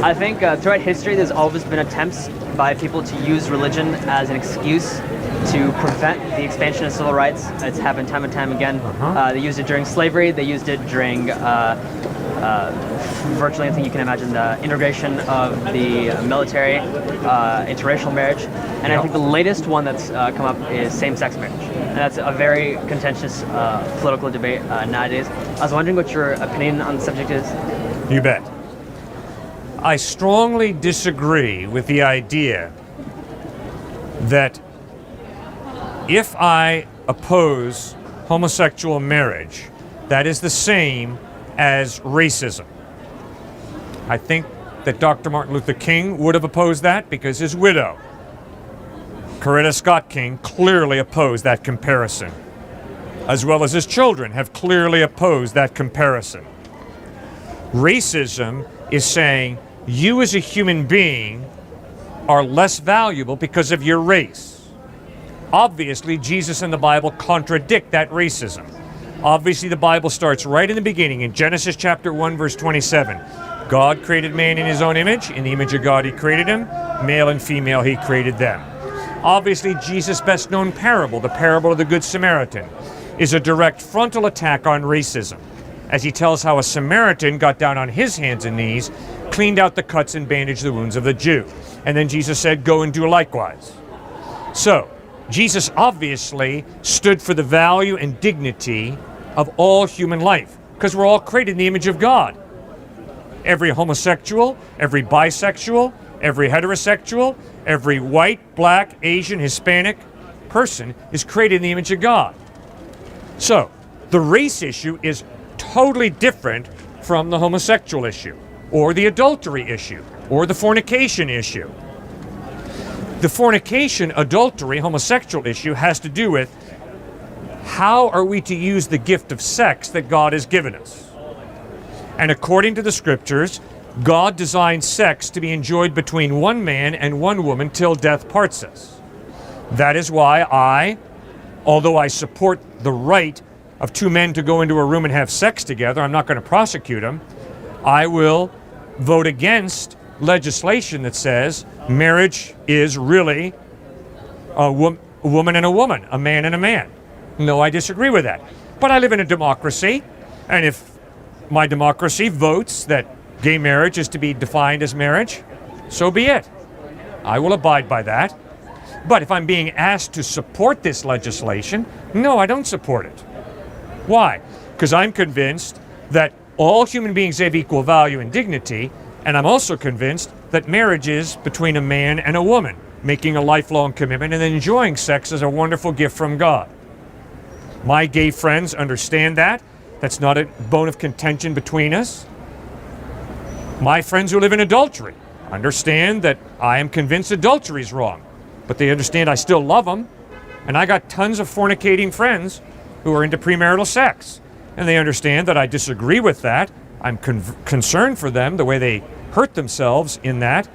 I think throughout history, there's always been attempts by people to use religion as an excuse to prevent the expansion of civil rights. It's happened time and time again. They used it during slavery. They used it during virtually anything you can imagine, the integration of the military, interracial marriage. And I think the latest one that's come up is same-sex marriage. And that's a very contentious political debate nowadays. I was wondering what your opinion on the subject is. You bet. I strongly disagree with the idea that if I oppose homosexual marriage, that is the same as racism. I think that Dr. Martin Luther King would have opposed that because his widow, Coretta Scott King, clearly opposed that comparison, as well as his children have clearly opposed that comparison. Racism is saying you as a human being are less valuable because of your race. Obviously, Jesus and the Bible contradict that racism. Obviously, the Bible starts right in the beginning in Genesis chapter 1, verse 27. God created man in his own image. In the image of God, he created him. Male and female, he created them. Obviously, Jesus' best known parable, the parable of the Good Samaritan, is a direct frontal attack on racism, as he tells how a Samaritan got down on his hands and knees, cleaned out the cuts and bandaged the wounds of the Jew. And then Jesus said, go and do likewise. So, Jesus obviously stood for the value and dignity of all human life, because we're all created in the image of God. Every homosexual, every bisexual, every heterosexual, every white, black, Asian, Hispanic person is created in the image of God. So, the race issue is totally different from the homosexual issue, or the adultery issue, or the fornication issue. The fornication, adultery, homosexual issue has to do with how are we to use the gift of sex that God has given us. And according to the scriptures, God designed sex to be enjoyed between one man and one woman till death parts us. That is why although I support the right of two men to go into a room and have sex together, I'm not going to prosecute them, I will vote against legislation that says marriage is really a woman and a woman, a man and a man. No, I disagree with that. But I live in a democracy, and if my democracy votes that gay marriage is to be defined as marriage, so be it. I will abide by that. But if I'm being asked to support this legislation, no, I don't support it. Why? Because I'm convinced that all human beings have equal value and dignity, and I'm also convinced that marriage is between a man and a woman, making a lifelong commitment and enjoying sex as a wonderful gift from God. My gay friends understand that. That's not a bone of contention between us. My friends who live in adultery understand that I am convinced adultery is wrong, but they understand I still love them, and I got tons of fornicating friends who are into premarital sex, and they understand that I disagree with that. I'm concerned for them, the way they hurt themselves in that,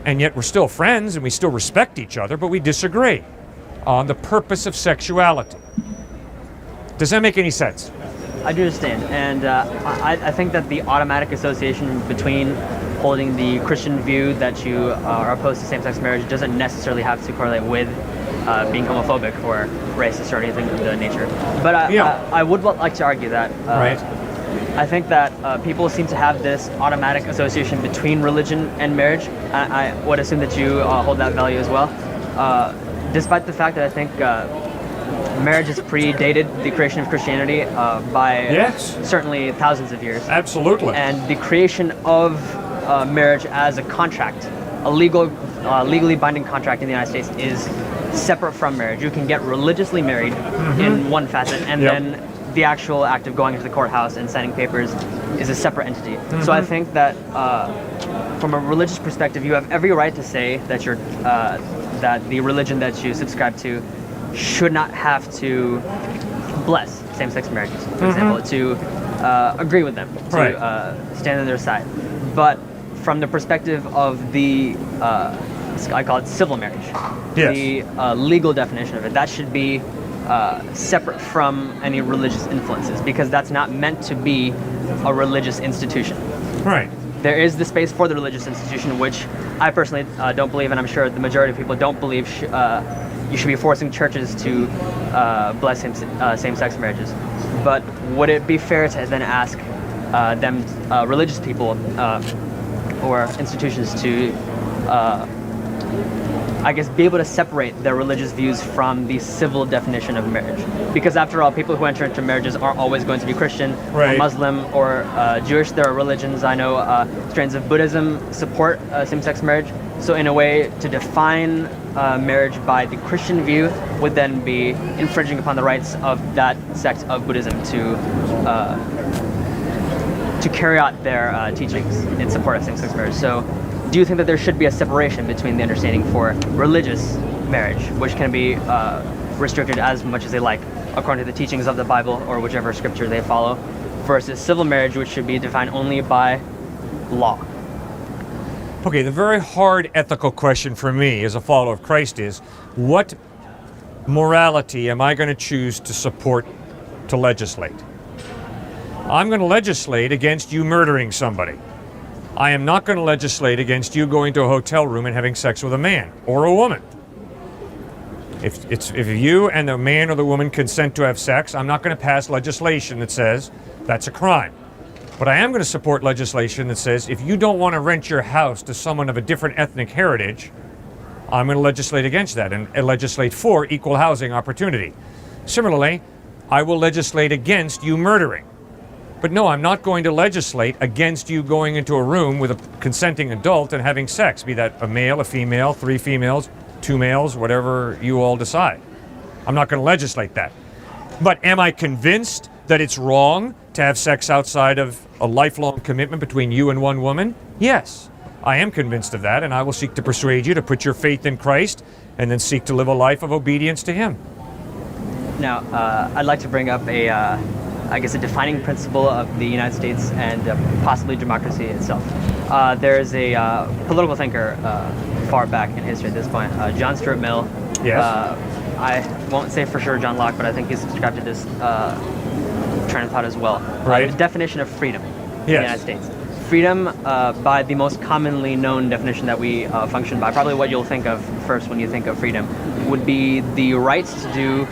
and yet we're still friends and we still respect each other, but we disagree on the purpose of sexuality. Does that make any sense? I do understand, and I think that the automatic association between holding the Christian view that you are opposed to same-sex marriage doesn't necessarily have to correlate with being homophobic or racist or anything of that nature. But I would like to argue that I think that people seem to have this automatic association between religion and marriage. I would assume that you hold that value as well, despite the fact that I think marriage has predated the creation of Christianity by certainly thousands of years. Absolutely. And the creation of marriage as a contract, a legally binding contract in the United States, is separate from marriage. You can get religiously married in one facet, and then the actual act of going to the courthouse and signing papers is a separate entity. So I think that from a religious perspective, you have every right to say that that the religion that you subscribe to should not have to bless same-sex marriages, for example, to agree with them, to stand on their side. But from the perspective of the, I call it civil marriage, the legal definition of it, that should be separate from any religious influences, because that's not meant to be a religious institution. Right. there is the space for the religious institution, which I personally don't believe, and I'm sure the majority of people don't believe you should be forcing churches to bless same-sex marriages. But would it be fair to then ask religious people or institutions to be able to separate their religious views from the civil definition of marriage? Because after all, people who enter into marriages aren't always going to be Christian or Muslim or Jewish. There are religions, I know, strands of Buddhism support same-sex marriage. So in a way, to define marriage by the Christian view would then be infringing upon the rights of that sect of Buddhism to carry out their teachings in support of same-sex marriage. So do you think that there should be a separation between the understanding for religious marriage, which can be restricted as much as they like according to the teachings of the Bible or whichever scripture they follow, versus civil marriage, which should be defined only by law? Okay, the very hard ethical question for me as a follower of Christ is, what morality am I going to choose to support, to legislate? I'm going to legislate against you murdering somebody. I am not going to legislate against you going to a hotel room and having sex with a man or a woman. If you and the man or the woman consent to have sex, I'm not going to pass legislation that says that's a crime. But I am going to support legislation that says if you don't want to rent your house to someone of a different ethnic heritage, I'm going to legislate against that and legislate for equal housing opportunity. Similarly, I will legislate against you murdering. But no, I'm not going to legislate against you going into a room with a consenting adult and having sex, be that a male, a female, 3 females, 2 males, whatever you all decide. I'm not going to legislate that. But am I convinced that it's wrong to have sex outside of a lifelong commitment between you and one woman? Yes, I am convinced of that, and I will seek to persuade you to put your faith in Christ and then seek to live a life of obedience to Him. Now, I'd like to bring up a defining principle of the United States and possibly democracy itself. There's a political thinker far back in history at this point, John Stuart Mill. Yes. I won't say for sure John Locke, but I think he subscribed to this train of thought as well. Right. The definition of freedom in the United States. Freedom, by the most commonly known definition that we function by, probably what you'll think of first when you think of freedom, would be the right to do,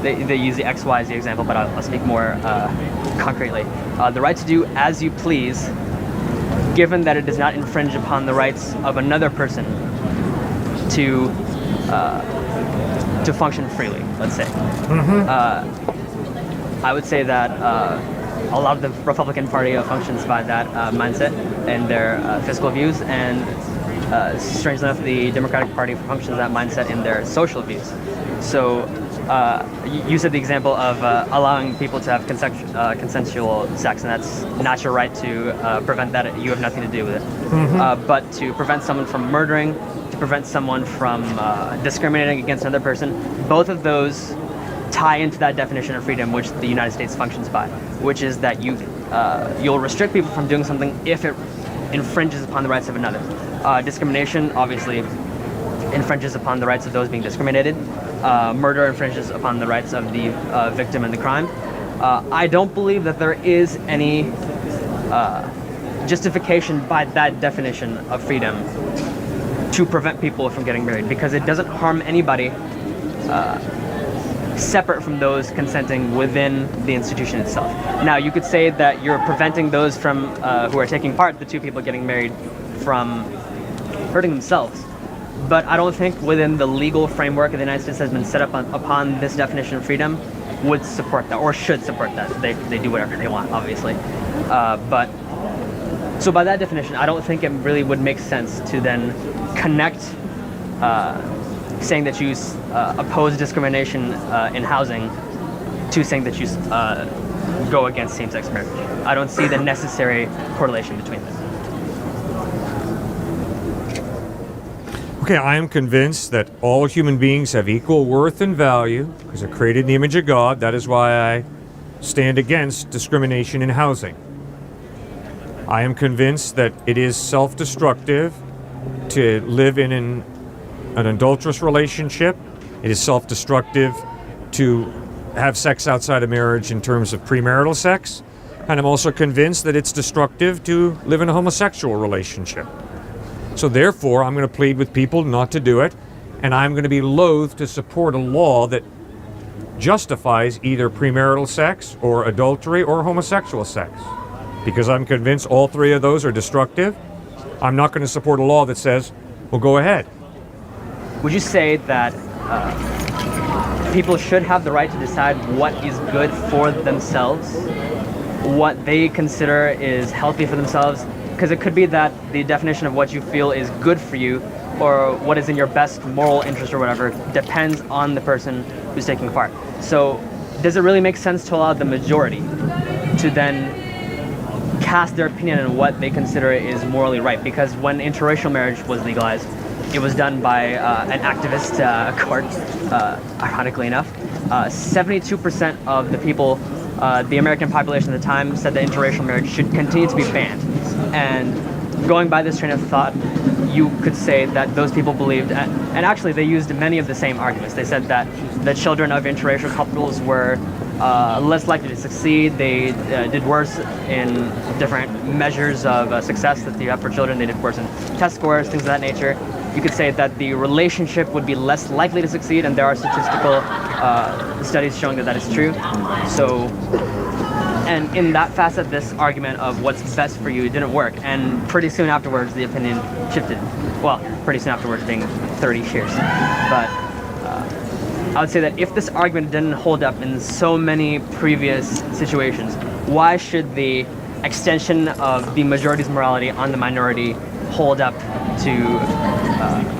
they use the X, Y as the example, but I'll speak more concretely. The right to do as you please, given that it does not infringe upon the rights of another person to function freely, let's say. Mm-hmm. I would say that a lot of the Republican Party functions by that mindset and their fiscal views, and strangely enough, the Democratic Party functions that mindset in their social views. So you said the example of allowing people to have consensual sex, and that's not your right to prevent that. You have nothing to do with it. Mm-hmm. But to prevent someone from murdering, to prevent someone from discriminating against another person, both of those tie into that definition of freedom which the United States functions by, which is that you'll restrict people from doing something if it infringes upon the rights of another. Discrimination obviously infringes upon the rights of those being discriminated. Murder infringes upon the rights of the victim in the crime. I don't believe that there is any justification by that definition of freedom to prevent people from getting married, because it doesn't harm anybody separate from those consenting within the institution itself. Now, you could say that you're preventing those from who are taking part, the two people getting married, from hurting themselves. But I don't think within the legal framework of the United States has been set up upon this definition of freedom would support that, or should support that. They do whatever they want, obviously. But so by that definition, I don't think it really would make sense to then connect saying that you oppose discrimination in housing to saying that you go against same-sex marriage. I don't see the necessary correlation between them. Okay, I am convinced that all human beings have equal worth and value because they're created in the image of God. That is why I stand against discrimination in housing. I am convinced that it is self-destructive to live in an adulterous relationship. It is self-destructive to have sex outside of marriage in terms of premarital sex. And I'm also convinced that it's destructive to live in a homosexual relationship. So therefore, I'm going to plead with people not to do it, and I'm going to be loath to support a law that justifies either premarital sex or adultery or homosexual sex. Because I'm convinced all three of those are destructive, I'm not going to support a law that says, well, go ahead. Would you say that people should have the right to decide what is good for themselves, what they consider is healthy for themselves? Because it could be that the definition of what you feel is good for you or what is in your best moral interest or whatever depends on the person who's taking part. So does it really make sense to allow the majority to then cast their opinion on what they consider is morally right? Because when interracial marriage was legalized, it was done by an activist court, ironically enough. 72% of the people, the American population at the time, said that interracial marriage should continue to be banned. And going by this train of thought, you could say that those people believed, and actually they used many of the same arguments. They said that the children of interracial couples were less likely to succeed. They did worse in different measures of success that you have for children. They did worse in test scores, things of that nature. You could say that the relationship would be less likely to succeed, and there are statistical studies showing that that is true. So, and in that facet, this argument of what's best for you didn't work, and pretty soon afterwards, the opinion shifted. Well, pretty soon afterwards being 30 years. But I would say that if this argument didn't hold up in so many previous situations, why should the extension of the majority's morality on the minority hold up to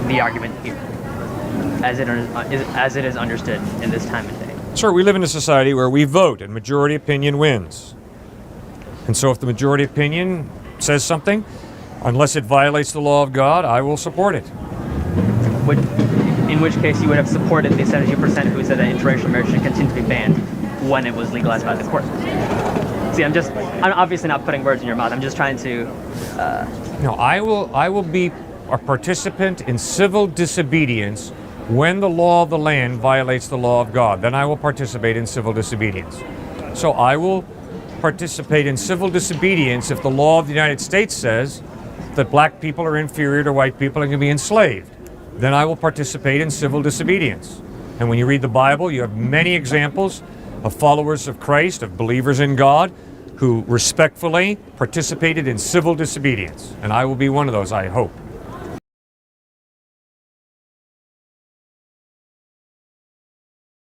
the argument here, as it is understood in this time and day? Sir, we live in a society where we vote and majority opinion wins. And so if the majority opinion says something, unless it violates the law of God, I will support it. In which case you would have supported the 72% who said that interracial marriage should continue to be banned when it was legalized by the court. See, I'm obviously not putting words in your mouth. I'm just trying to... No, I will be a participant in civil disobedience when the law of the land violates the law of God. Then I will participate in civil disobedience. So I will participate in civil disobedience if the law of the United States says that black people are inferior to white people and can be enslaved. Then I will participate in civil disobedience. And when you read the Bible, you have many examples of followers of Christ, of believers in God, who respectfully participated in civil disobedience. And I will be one of those, I hope.